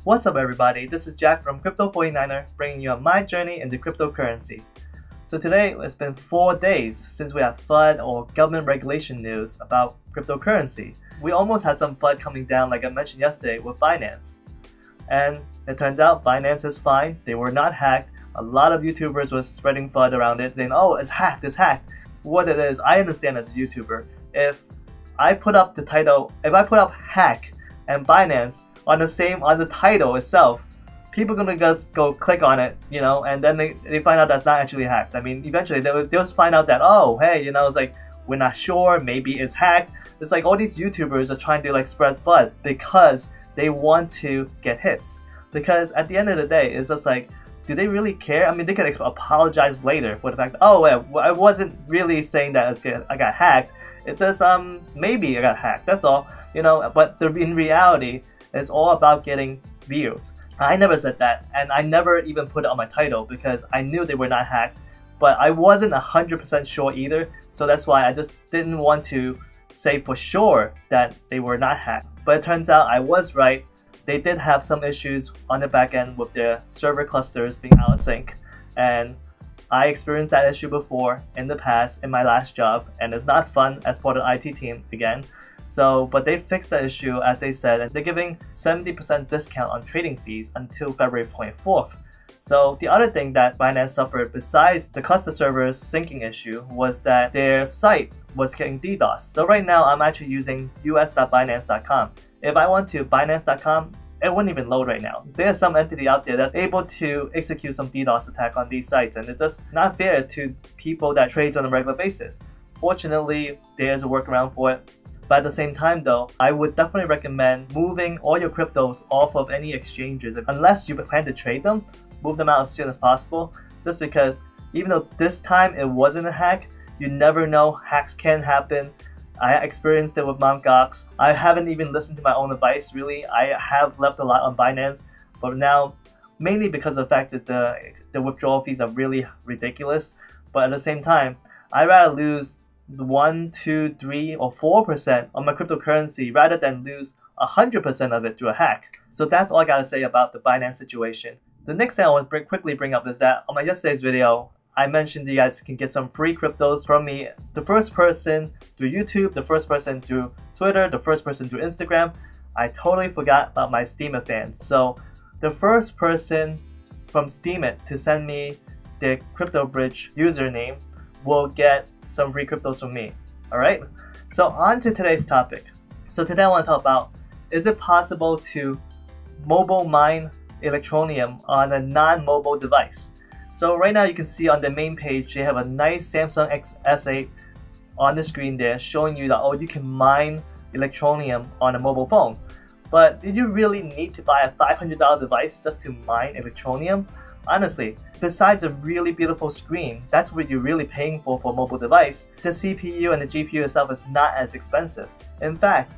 What's up everybody, this is Jack from Crypto49er bringing you on my journey into cryptocurrency. So today it's been 4 days since we had FUD or government regulation news about cryptocurrency. We almost had some FUD coming down like I mentioned yesterday with Binance. And it turns out Binance is fine, they were not hacked. A lot of YouTubers were spreading FUD around it saying, oh, it's hacked, it's hacked. What it is, I understand as a YouTuber, if I put up the title, if I put up hack and Binance on the title itself, people are gonna just go click on it, and then they find out that's not actually hacked. I mean, eventually they'll just find out that, oh, hey, it's like, we're not sure, maybe it's hacked. It's like all these YouTubers are trying to like spread FUD because they want to get hits. Because at the end of the day, it's just like, do they really care? I mean, they could apologize later for the fact that, oh, well, I wasn't really saying that I got hacked. It's just, maybe I got hacked, that's all. But in reality, it's all about getting views. I never said that, and I never even put it on my title because I knew they were not hacked, but I wasn't 100% sure either, so that's why I just didn't want to say for sure that they were not hacked. But it turns out I was right. They did have some issues on the back end with their server clusters being out of sync, and I experienced that issue before in the past in my last job, and it's not fun as part of the IT team again. But they fixed the issue as they said, and they're giving 70% discount on trading fees until February 24th. So the other thing that Binance suffered besides the cluster servers syncing issue was that their site was getting DDoS. So right now I'm actually using us.binance.com. If I want to Binance.com, it wouldn't even load right now. There's some entity out there that's able to execute some DDoS attack on these sites, and it's just not fair to people that trades on a regular basis. Fortunately, there's a workaround for it. But at the same time though, I would definitely recommend moving all your cryptos off of any exchanges. Unless you plan to trade them, move them out as soon as possible. Just because even though this time it wasn't a hack, you never know, hacks can happen. I experienced it with Mt. Gox. I haven't even listened to my own advice really. I have left a lot on Binance, but now mainly because of the fact that the withdrawal fees are really ridiculous. But at the same time, I'd rather lose 1, 2, 3, or 4% on my cryptocurrency rather than lose 100% of it through a hack. So that's all I gotta say about the Binance situation. The next thing I want to quickly bring up is that on my yesterday's video, I mentioned you guys can get some free cryptos from me. The first person through YouTube, the first person through Twitter, the first person through Instagram. I totally forgot about my Steemit fans. So the first person from Steemit to send me their CryptoBridge username will get some free cryptos from me. Alright? So on to today's topic. So today I want to talk about, is it possible to mobile mine Electroneum on a non-mobile device? So right now you can see on the main page they have a nice Samsung S8 on the screen there showing you that, oh, you can mine Electroneum on a mobile phone. But did you really need to buy a $500 device just to mine Electroneum? Honestly, besides a really beautiful screen, that's what you're really paying for a mobile device. The CPU and the GPU itself is not as expensive. In fact,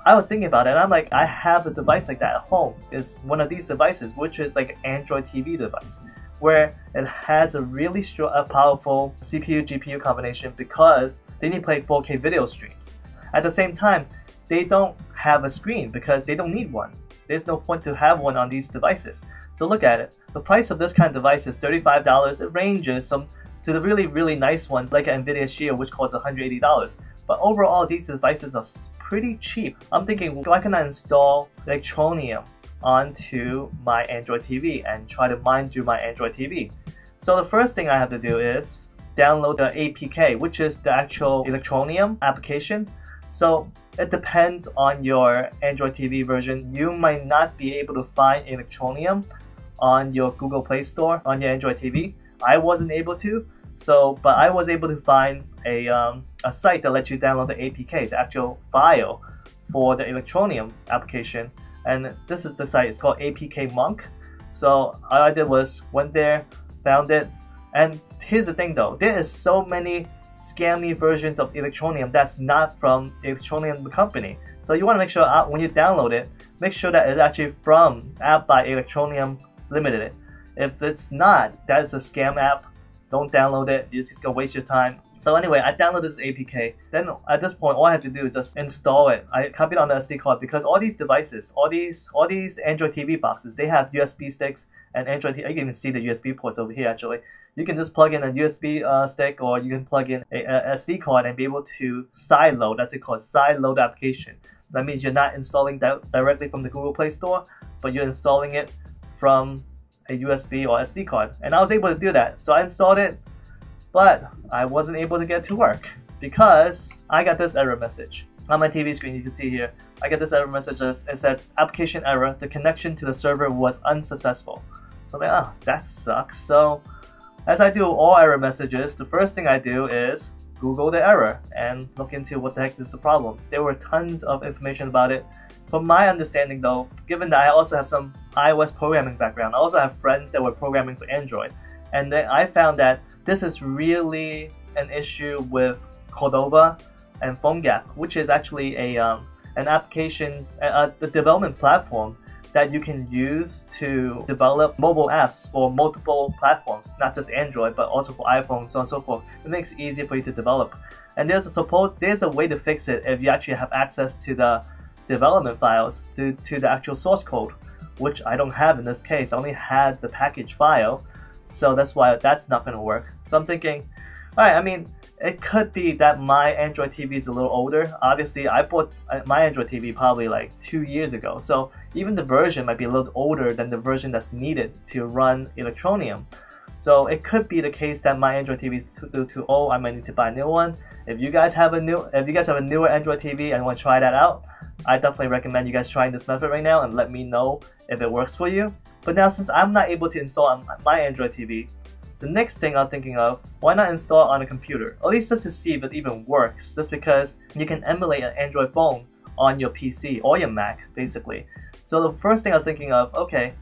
I was thinking about it and I'm like, I have a device like that at home. It's one of these devices, which is like an Android TV device, where it has a really powerful CPU GPU combination because they need to play 4K video streams. At the same time, they don't have a screen because they don't need one. There's no point to have one on these devices. So look at it. The price of this kind of device is $35. It ranges to the really, really nice ones like an Nvidia Shield, which costs $180. But overall, these devices are pretty cheap. I'm thinking, why can I install Electroneum onto my Android TV and try to mine through my Android TV? So the first thing I have to do is download the APK, which is the actual Electroneum application. So it depends on your Android TV version. You might not be able to find Electroneum on your Google Play Store on your Android TV. I wasn't able to, but I was able to find a site that lets you download the APK, the actual file for the Electroneum application. And this is the site, it's called APK Monk. So all I did was went there, found it, and here's the thing though, there is so many scammy versions of Electroneum that's not from Electroneum the company. So you want to make sure when you download it, make sure that it's actually from app by Electroneum Limited. If it's not, that is a scam app. Don't download it, you're just gonna waste your time. So anyway, I downloaded this APK. Then at this point, all I had to do is just install it. I copied on the SD card because all these devices, all these Android TV boxes, they have USB sticks and Android TV. You can even see the USB ports over here actually. You can just plug in a USB stick, or you can plug in a SD card and be able to sideload. That's called sideload application. That means you're not installing directly from the Google Play Store, but you're installing it from a USB or SD card. And I was able to do that. So I installed it, but I wasn't able to get it to work because I got this error message. On my TV screen, you can see here, I get this error message. It says, application error, the connection to the server was unsuccessful. So I'm like, oh, that sucks. So as I do all error messages, the first thing I do is Google the error and look into what the heck is the problem. There were tons of information about it. From my understanding though, given that I also have some iOS programming background, I also have friends that were programming for Android, and then I found that this is really an issue with Cordova and PhoneGap, which is actually an application, the development platform that you can use to develop mobile apps for multiple platforms, not just Android, but also for iPhone, so on and so forth. It makes it easier for you to develop. And there's a way to fix it if you actually have access to the development files, to the actual source code, which I don't have in this case. I only had the package file, so that's why that's not going to work. So I'm thinking, alright, I mean, it could be that my Android TV is a little older. Obviously, I bought my Android TV probably like 2 years ago, so even the version might be a little older than the version that's needed to run Electroneum. So it could be the case that my Android TV is too old. I might need to buy a new one. If you guys have a newer Android TV and want to try that out, I definitely recommend you guys trying this method right now and let me know if it works for you. But now, since I'm not able to install on my Android TV, the next thing I was thinking of, why not install it on a computer? At least just to see if it even works, just because you can emulate an Android phone on your PC or your Mac, basically. So the first thing I was thinking of, okay,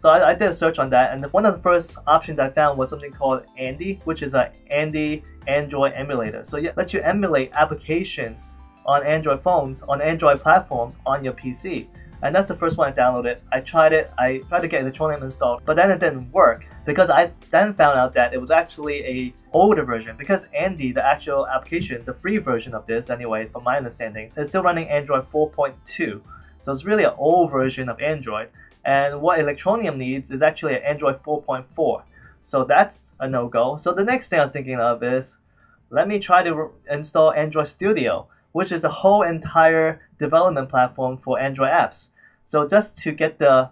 so I did a search on that, and one of the first options I found was something called Andy, which is an Andy Android emulator. So it lets you emulate applications on Android phones, on Android platform, on your PC. And that's the first one I downloaded. I tried to get Electroneum installed, but then it didn't work because I then found out that it was actually a older version, because Andy, the actual application, the free version of this anyway, from my understanding, is still running Android 4.2. So it's really an old version of Android. And what Electroneum needs is actually an Android 4.4. So that's a no-go. So the next thing I was thinking of is, let me try to install Android Studio, which is the whole entire development platform for Android apps. So just to get the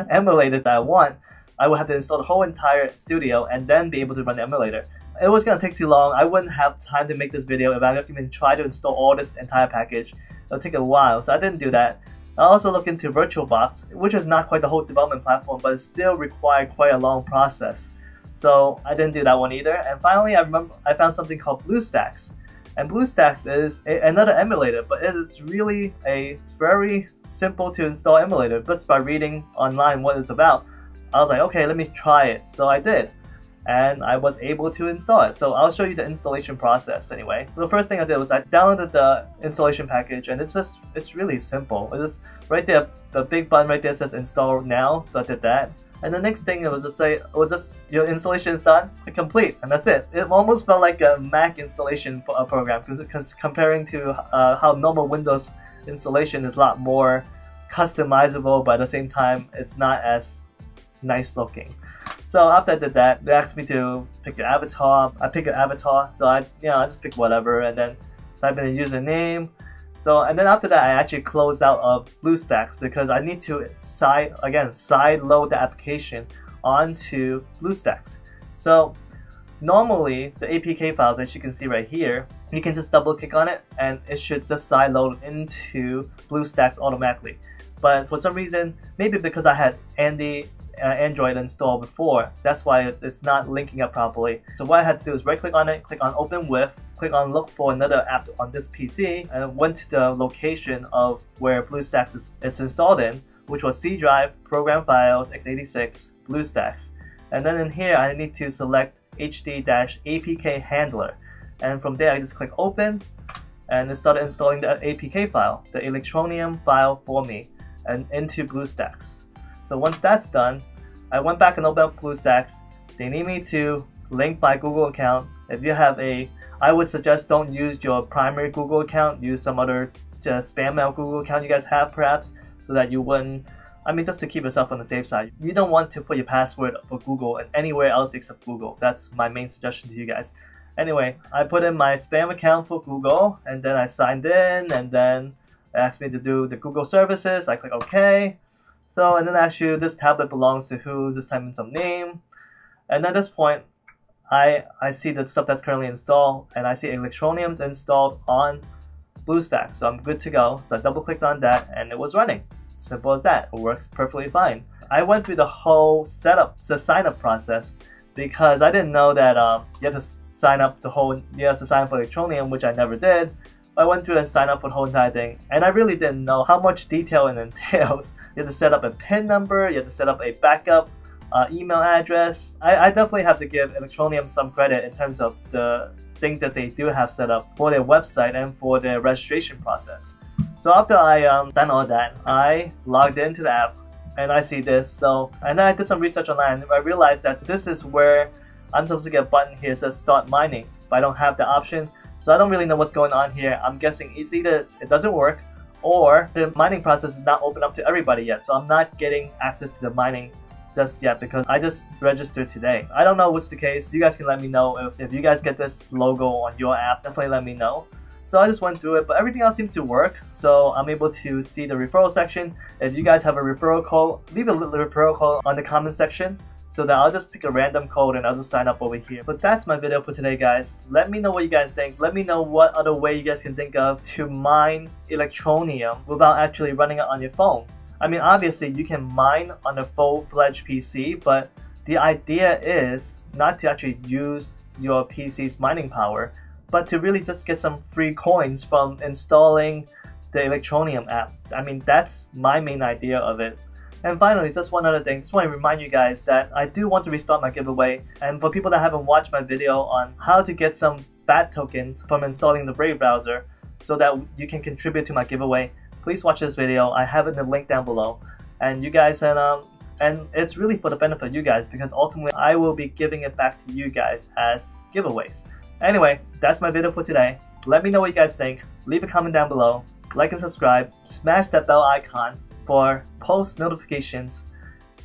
emulator that I want, I would have to install the whole entire studio and then be able to run the emulator. It was going to take too long. I wouldn't have time to make this video if I even try to install all this entire package. It'll take a while, so I didn't do that. I also looked into VirtualBox, which is not quite the whole development platform, but it still required quite a long process. So I didn't do that one either. And finally, I found something called BlueStacks. And BlueStacks is another emulator, but it is really a very simple to install emulator. But by reading online what it's about, I was like, okay, let me try it. So I did, and I was able to install it. So I'll show you the installation process anyway. So the first thing I did was I downloaded the installation package, and it's really simple. It's just right there, the big button right there says install now. So I did that. And the next thing it was just say, your installation is done, click complete, and that's it. It almost felt like a Mac installation program, because comparing to how normal Windows installation is a lot more customizable, but at the same time, it's not as nice looking. So after I did that, they asked me to pick an avatar. I picked an avatar, so I just picked whatever, and then type in a username. So, and then after that, I actually closed out of BlueStacks because I need to side load the application onto BlueStacks. So normally the APK files, as you can see right here, you can just double click on it and it should just side load into BlueStacks automatically. But for some reason, maybe because I had Android installed before, that's why it's not linking up properly. So what I had to do is right click on it, click on open with, click on look for another app on this PC, and went to the location of where BlueStacks is installed in, which was C drive, program files, x86, BlueStacks. And then in here I need to select HD-APK handler, and from there I just click open, and it started installing the APK file, the Electroneum file for me, and into BlueStacks. So once that's done, I went back and opened up BlueStacks. They need me to link my Google account. If you have a I would suggest don't use your primary Google account. Use some other spam mail Google account you guys have perhaps, so that you wouldn't, just to keep yourself on the safe side. You don't want to put your password for Google anywhere else except Google. That's my main suggestion to you guys. Anyway, I put in my spam account for Google, and then I signed in, and then it asked me to do the Google services. I click OK. So, and then actually this tablet belongs to who, just type in some name. And at this point, I see the stuff that's currently installed, and I see Electroneum's installed on BlueStack. So I'm good to go. So I double clicked on that and it was running. Simple as that. It works perfectly fine. I went through the whole setup, the sign up process, because I didn't know that you have to sign up for Electroneum, which I never did. I went through and signed up for the whole entire thing, and I really didn't know how much detail it entails. You have to set up a PIN number, you have to set up a backup email address. I definitely have to give Electroneum some credit in terms of the things that they do have set up for their website and for their registration process. So after I done all that, I logged into the app and I see this. And then I did some research online and I realized that this is where I'm supposed to get a button here that says start mining, but I don't have the option. So I don't really know what's going on here. I'm guessing it's either it doesn't work or the mining process is not open up to everybody yet. So I'm not getting access to the mining just yet because I just registered today. I don't know what's the case. You guys can let me know if you guys get this logo on your app. Definitely let me know. So I just went through it, but everything else seems to work. So I'm able to see the referral section. If you guys have a referral code, leave a referral code on the comment section so that I'll just pick a random code and I'll just sign up over here. But that's my video for today, guys. Let me know what you guys think. Let me know what other way you guys can think of to mine Electroneum without actually running it on your phone. Obviously you can mine on a full-fledged PC, but the idea is not to actually use your PC's mining power, but to really just get some free coins from installing the Electroneum app. That's my main idea of it. And finally, just one other thing, just want to remind you guys that I do want to restart my giveaway. And for people that haven't watched my video on how to get some BAT tokens from installing the Brave browser so that you can contribute to my giveaway, please watch this video. I have it in the link down below. And you guys, and it's really for the benefit of you guys because ultimately I will be giving it back to you guys as giveaways. Anyway, that's my video for today. Let me know what you guys think. Leave a comment down below. Like and subscribe. Smash that bell icon for post notifications.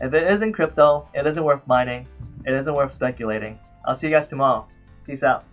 If it isn't crypto, it isn't worth mining. It isn't worth speculating. I'll see you guys tomorrow. Peace out.